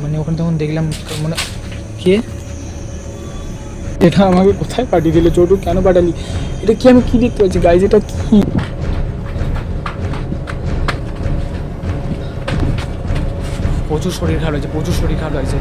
মানে ওখানে তখন দেখলাম মানে কে এটা আমাকে কোথায় পাঠিয়ে দিলে ছোটু, কেন পাঠালি? এটা কি আমি কি দেখতে পাচ্ছি গাইজ? এটা কি? প্রচুর শরীর খারাপ হয়েছে, প্রচুর শরীর খারাপ হয়েছে।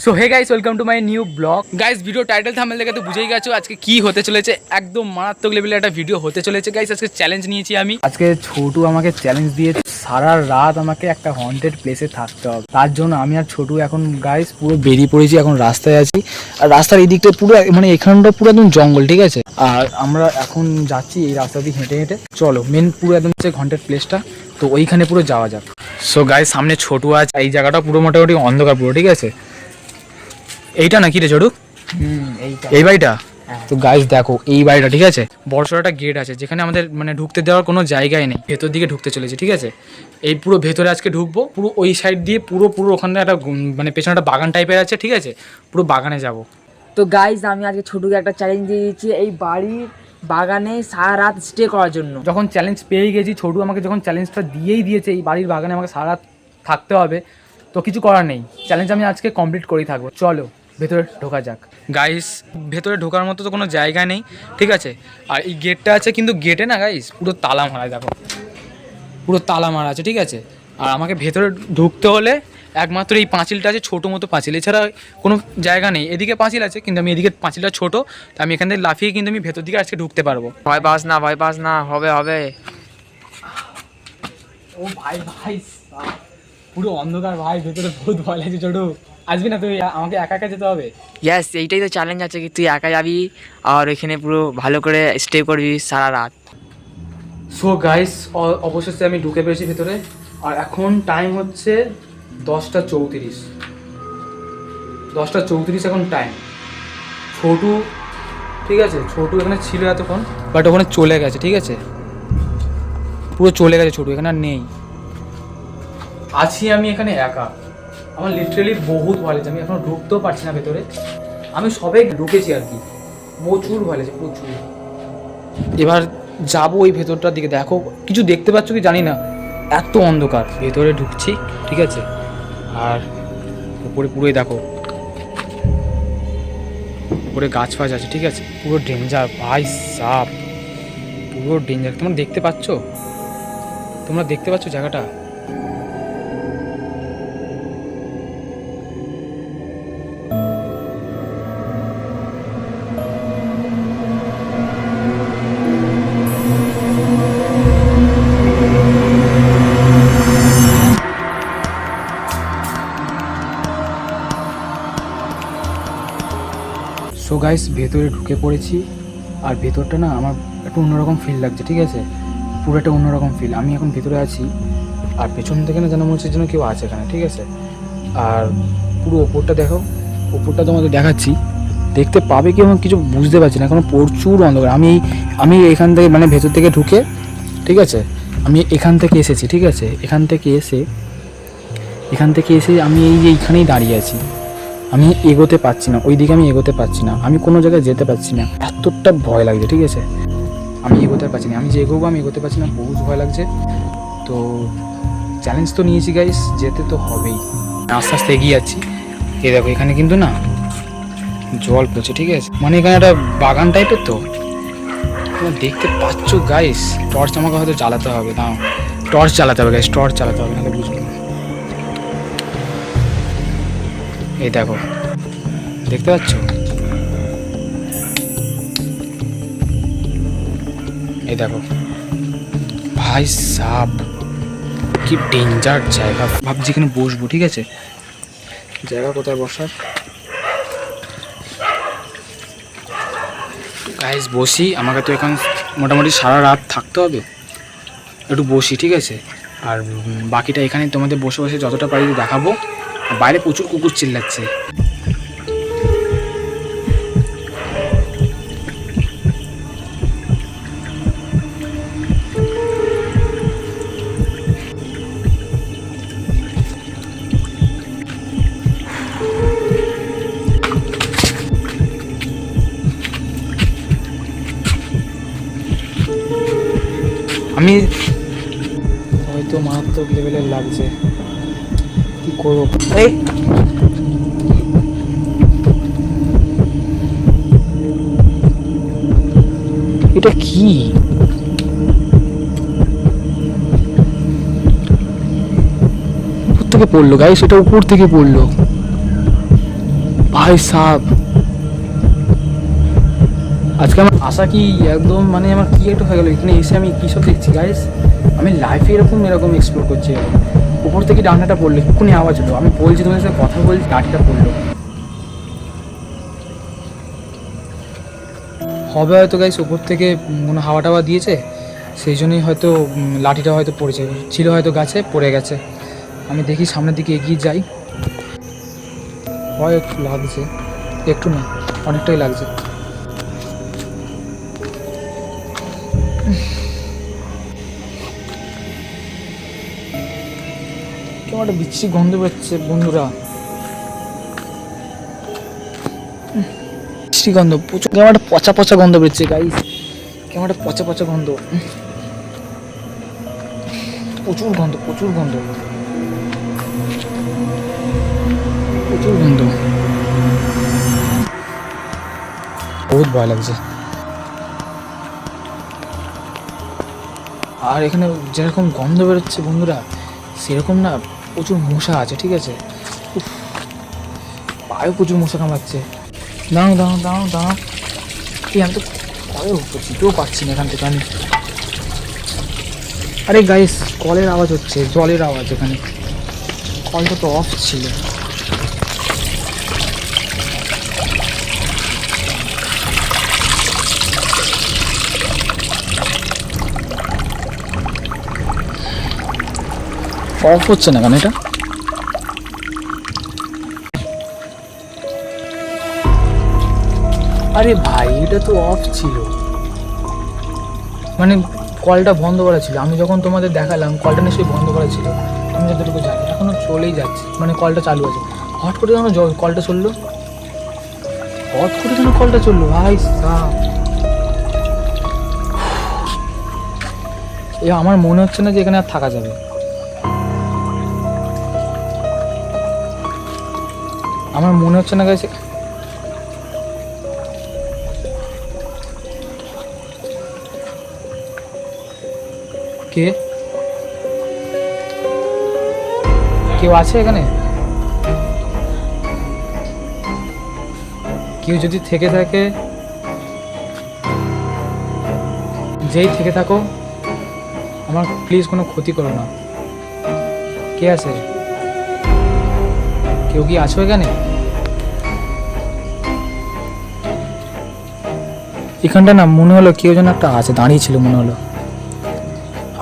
So hey guys, welcome to my new blog. Guys, video title thumbnail দেখে তো বুঝেই গেছো আজকে কি হতে চলেছে। একদম মারাত্মক লেভেলের একটা ভিডিও হতে চলেছে গাইস। আজকে চ্যালেঞ্জ নিয়েছি আমি। আজকে ছোটু আমাকে চ্যালেঞ্জ দিয়ে সারা রাত আমাকে একটা হন্টেড প্লেসে থাকতে হবে। তার জন্য আমি আর ছোটু এখন গাইস পুরো বেরিয়ে পড়েছি, এখন রাস্তায় আছি। আর রাস্তার এই দিকটা পুরো মানে এখানটা পুরো একদম জঙ্গল, ঠিক আছে? আর আমরা এখন যাচ্ছি এই রাস্তা দিয়ে হেঁটে হেঁটে। চলো মেন পুরো একদম হচ্ছে হন্টেড প্লেসটা, তো ওইখানে পুরো যাওয়া যাক। সো গাইস, সামনে ছোটু আছে। এই জায়গাটা পুরো মোটামুটি অন্ধকার পুরো, ঠিক আছে? এইটা নাকি রে ছোটু? এই বাড়িটা। তো গাইস দেখো এই বাড়িটা, ঠিক আছে? বড়সড় একটা গেট আছে যেখানে আমাদের মানে ঢুকতে দেওয়ার কোনো জায়গায় নেই। ভেতর দিকে ঢুকতে চলেছে, ঠিক আছে? এই পুরো ভেতরে আজকে ঢুকবো, পুরো ওই সাইড দিয়ে পুরো পুরো ওখানে একটা মানে পেছনে একটা বাগান টাইপের আছে, ঠিক আছে? পুরো বাগানে যাব। তো গাইজ আমি আজকে ছোটুকে একটা চ্যালেঞ্জ দিয়ে দিয়েছি এই বাড়ির বাগানে সারা রাত স্টে করার জন্য। যখন চ্যালেঞ্জ পেয়ে গেছি, ছোটু আমাকে যখন চ্যালেঞ্জটা দিয়েই দিয়েছে এই বাড়ির বাগানে আমাকে সারা রাত থাকতে হবে, তো কিছু করার নেই। চ্যালেঞ্জ আমি আজকে কমপ্লিট করেই থাকবো। চলো ভেতরে ঢোকা যাক। গাইস, ভেতরে ঢোকার মতো তো কোনো জায়গা নেই, ঠিক আছে? আর এই গেটটা আছে, কিন্তু গেটে না গাইস পুরো তালা মারা, দেখো পুরো তালা মারা আছে, ঠিক আছে? আর আমাকে ভেতরে ঢুকতে হলে একমাত্র এই পাঁচিলটা আছে, ছোটো মতো পাঁচিল, এছাড়া কোনো জায়গা নেই। এদিকে পাঁচিল আছে কিন্তু আমি এদিকে পাঁচিলটা ছোটো, তো আমি এখান থেকে লাফিয়ে কিন্তু আমি ভেতর দিকে আজকে ঢুকতে পারবো। ভয় পাস না, হবে হবে। ও ভাই ভাই, পুরো অন্ধকার ভাই, ভেতরে বহুত ভয় লাগছে। ছোটু আসবি না তুই? আমাকে একা একা যেতে হবে। ইয়াস, এইটাই তো চ্যালেঞ্জ আছে কি তুই একা যাবি আর এখানে পুরো ভালো করে স্টে করবি সারা রাত। সো গাইস, অবশেষে আমি ঢুকে পেরেছি ভেতরে। আর এখন টাইম হচ্ছে 10:34। 10:34 এখন টাইম। ছোটু, ঠিক আছে, ছোটু এখানে ছিল এতক্ষণ, বাট ওখানে চলে গেছে, ঠিক আছে? পুরো চলে গেছে ছোটু, এখানে আর নেই। আছি আমি এখানে একা। আমার লিটারেলি বহুত ভয় লাগছে, আমি এখনো ঢুকতেও পারছি না ভেতরে। আমি সবে ঢুকেছি আর কি, প্রচুর ভয় লাগছে, প্রচুর। এবার যাবো ওই ভেতরটার দিকে। দেখো কিছু দেখতে পাচ্ছ কি জানি না, এত অন্ধকার। ভেতরে ঢুকছি, ঠিক আছে? আর উপরে পুরোই দেখো, উপরে গাছ ফাছ আছে, ঠিক আছে? পুরো ডেঞ্জার ভাই সাপ, পুরো ডেঞ্জার। তোমরা দেখতে পাচ্ছ? তোমরা দেখতে পাচ্ছ জায়গাটা? সো গাইস, ভেতরে ঢুকে পড়েছি। আর ভেতরটা না আমার একটু অন্যরকম ফিল লাগছে, ঠিক আছে? পুরো একটা অন্যরকম ফিল। আমি এখন ভেতরে আছি আর পেছন থেকে না যেন মনে হচ্ছে যেন কেউ আছে এখানে, ঠিক আছে? আর পুরো ওপরটা দেখো, ওপরটা তোমাদের দেখাচ্ছি, দেখতে পাবে কি আমি কিছু বুঝতে পারছি না, কারণ প্রচুর অন্ধকার। আমি এখান থেকে মানে ভেতর থেকে ঢুকে, ঠিক আছে, আমি এখান থেকে এসেছি, ঠিক আছে? এখান থেকে এসে আমি এই যে এইখানেই দাঁড়িয়ে আছি। আমি এগোতে পারছি না, ওইদিকে আমি এগোতে পারছি না, আমি কোনো জায়গায় যেতে পারছি না, এতটা ভয় লাগছে, ঠিক আছে? আমি এগোতে পারছি না, আমি যে এগোবো আমি এগোতে পারছি না, বহুত ভয় লাগছে। তো চ্যালেঞ্জ তো নিয়েছি গাইস, যেতে তো হবেই। আস্তে আস্তে এগিয়ে যাচ্ছি। এই দেখো এখানে কিন্তু না জল পড়ছে, ঠিক আছে? মানে এখানে একটা বাগান টাইপের, তো তোমরা দেখতে পাচ্ছ গাইস। টর্চ আমাকে হয়তো জ্বালাতে হবে, দাও টর্চ জ্বালাতে হবে গাইস, টর্চ জ্বালাতে হবে, নাহলে বুঝবো না। এই দেখো, দেখতে পাচ্ছ? এই দেখো ভাই সাপ, কি ডেঞ্জার জায়গা। ভাবছি এখানে বসবো, ঠিক আছে? জায়গা কোথায় বসার? গাইস বসি, আমাকে তো এখন মোটামুটি সারা রাত থাকতে হবে, একটু বসি, ঠিক আছে? আর বাকিটা এখানে তোমাদের বসে বসে যতটা পারি দেখাবো। বাইরে প্রচুর কুকুর চিল্লাচ্ছে। আমি হয়তো মারাত্মক লেভেলের লাগছে, কি করবো? এই এটা কি? উপর থেকে পড়লো গাইস, এটা উপর থেকে পড়লো ভাই সাব। আজকে আমার আশা কি একদম মানে আমার কি একটা হয়ে গেলো, এখানে এসে আমি কী সব দেখছি গাইস। আমি লাইফে এরকম এক্সপ্লোর করছি। উপর থেকে ডান্ডাটা পড়লো, এক্ষুনি আওয়াজ হলো, আমি বলছি তোমাদের সাথে কথা বলছি, ডাঁটটা পড়লো। হবে হয়তো গাইস উপর থেকে কোনো হাওয়া টাওয়া দিয়েছে, সেই জন্যই হয়তো লাঠিটা হয়তো পড়েছে, ছিল হয়তো গাছে, পড়ে গেছে। আমি দেখি সামনের দিকে এগিয়ে যাই। হয় একটু লাগছে, একটু না অনেকটাই লাগছে। কেমন একটা বিচ্ছিরি গন্ধ বেরোচ্ছে বন্ধুরা, বিচ্ছিরি গন্ধ, প্রচুর কেমন একটা পচা পচা গন্ধ বেরোচ্ছে গাইস, কেমন একটা পচা পচা গন্ধ, প্রচুর গন্ধ, প্রচুর গন্ধ, প্রচুর গন্ধ, বহুত ভয় লাগছে। আর এখানে যেরকম গন্ধ বেরোচ্ছে বন্ধুরা, সেরকম না প্রচুর মশা আছে, ঠিক আছে? পায়ে প্রচুর মশা কামড়াচ্ছে। দাঁড়াও দাঁড়াও দাঁড়াও দাঁড়াও, এই আমি তো কলে যেতেও পারছি না এখান থেকে আমি। আরে গাইস, কলের আওয়াজ হচ্ছে, জলের আওয়াজ, এখানে কলটা তো অফ ছিল। অফ হচ্ছে না কেন এটা? আরে ভাই, এটা তো অফ ছিল, মানে কলটা বন্ধ করা ছিল। আমি যখন তোমাদের দেখালাম কলটা নিশ্চয়ই বন্ধ করা ছিল, আমি যতটুকু জানি এখনো চলেই যাচ্ছে, মানে কলটা চালু আছে। হট করে যেন কলটা চললো, হট করে যেন কলটা চললো ভাই সাহ। এ আমার মনে হচ্ছে না যে এখানে আর থাকা যাবে। আমার মনে হচ্ছে না গেছে। কে কেউ আছে এখানে? কেউ যদি থেকে থাকে, যেই থেকে থাকো, আমার প্লিজ কোনো ক্ষতি করো না। কে আছে? কেউ কি আছো এখানে? এখানটা না মনে হলো কেউ যেন একটা আছে, দাঁড়িয়ে ছিল মনে হলো,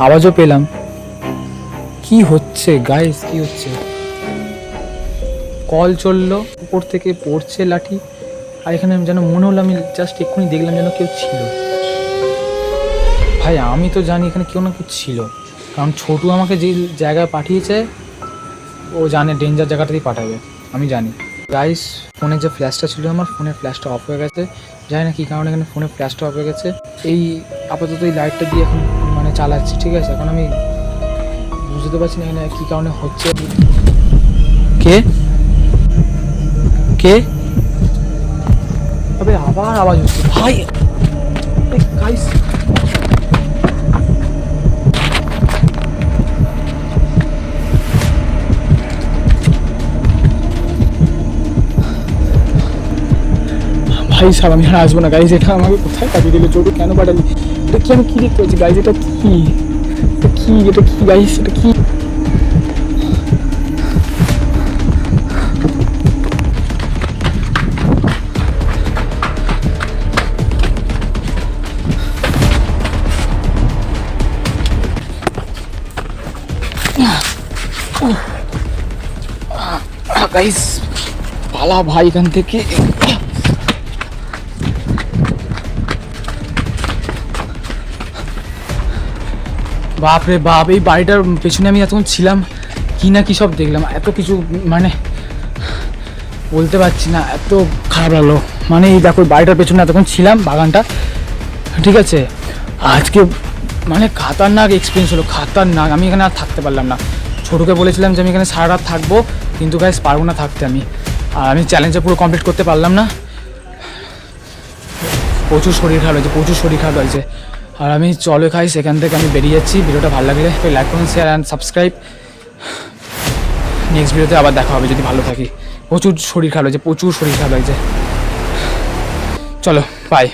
আওয়াজও পেলাম। কি হচ্ছে গাইস, কি হচ্ছে? কল চললো, উপর থেকে পড়ছে লাঠি, আর এখানে যেন মনে হলো, আমি জাস্ট এক্ষুনি দেখলাম যেন কেউ ছিল। ভাই আমি তো জানি এখানে কেউ না কেউ ছিল, কারণ ছোটু আমাকে যে জায়গায় পাঠিয়েছে ও জানে ডেঞ্জার জায়গাটাতেই পাঠাবে, আমি জানি। গাইস, ফোনে যে ফ্ল্যাশটা ছিল, আমার ফোনের ফ্ল্যাশটা অফ হয়ে গেছে, জানি না কী কারণে এখানে ফোনের ফ্ল্যাশটা অফ হয়ে গেছে। এই আপাতত এই লাইটটা দিয়ে এখন মানে চালাচ্ছি, ঠিক আছে? এখন আমি বুঝতে পারছি না এখানে কী কারণে হচ্ছে। কে কে তবে আবার আওয়াজ হচ্ছে ভাই, গাইস ভাই সাহেব, আমি আর আসবো না গাইজ। এটা আমাকে কোথায় পাঠিয়ে দিলে, চোটু কেন পাঠালি? এটা কি, আমি কি দেখতে পাচ্ছি গাইজ? এটা কি, এটা কি, এটা কি গাইজ, এটা কি? গাইজ পালা ভাই এখান থেকে। বাপ রে বাপ, এই বাড়িটার পেছনে আমি এতক্ষণ ছিলাম, কি না কি সব দেখলাম, এত কিছু মানে বলতে পারছি না, এত খারাপ লাগলো। মানে এই দেখো, বাড়িটার পেছনে এতক্ষণ ছিলাম, বাগানটা, ঠিক আছে? আজকে মানে খাতারনাক এক্সপিরিয়েন্স হলো, খাতারনাক। আমি এখানে আর থাকতে পারলাম না। ছোটোকে বলেছিলাম যে আমি এখানে সারা রাত থাকবো, কিন্তু গাইস পারবো না থাকতে আমি। আর আমি চ্যালেঞ্জটা পুরো কমপ্লিট করতে পারলাম না। প্রচুর শরীর খারাপ হয়েছে, প্রচুর শরীর খারাপ হয়েছে। আর আমি চলো গাইস এখান থেকে আমি বেরিয়ে যাচ্ছি। ভিডিওটা ভালো লাগলে লাইক করুন, শেয়ার অ্যান্ড সাবস্ক্রাইব। নেক্সট ভিডিওতে আবার দেখা হবে যদি ভালো থাকি। প্রচুর শরীর খারাপ হয়েছে, প্রচুর শরীর খারাপ হয়েছে। চলো বাই।